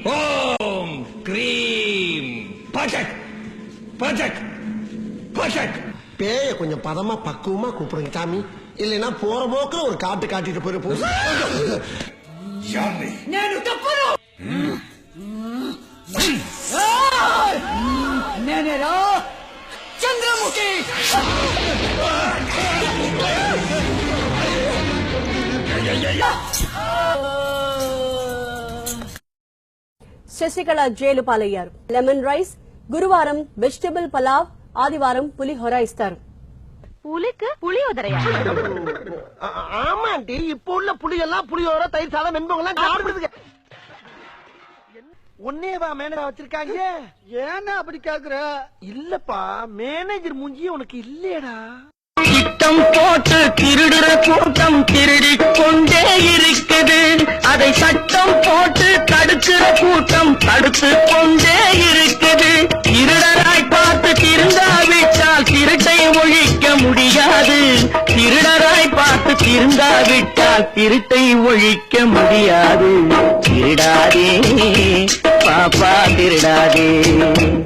ஓம் cream பஜக் பஜக் பஜக். பேய கொஞ்சம் பதமா பக்குவமா கூப்பிடுங்க சாமி, இல்லைன்னா போற போக்குல ஒரு காட்டு காட்டிட்டு போயிருப்போம். నేను తప్పను నేనేరా చంద్రముఖి. శశికళ జైలు పాలయ్యారు. లెమన్ రైస్, గురువారం వెజిటబుల్ పలావ్, ఆదివారం పులిహోర ఇస్తారు. புலிக்கு புளியோதரையா? ஆமாண்டி, இப்ப உள்ள புளியெல்லாம் புளியோர தயிர் சாதம் வெண்பொங்கலாம் சாப்பிடுதுங்க. ஒன்னேவா மேனேஜர் வச்சிருக்காங்க? ஏன்னா அப்படி கேக்குற? இல்லப்பா, மேனேஜர் மூஞ்சி உனக்கு இல்லையடா. திட்டம் போட்டு திருடுற கூட்டம் திருடிக் கொண்டே இருக்குது. அதை சட்டம் போட்டு தடுக்கிற கூட்டம் தடுத்து கொண்டே இருக்குது. திருடராய் பார்த்து திருந்தாவிட்டால் திருட்டை ஒழிக்க முடியாது. திருடராய் பார்த்து திருந்தாவிட்டால் திருட்டை ஒழிக்க முடியாது. திருடாதே பாப்பா திருடாதே.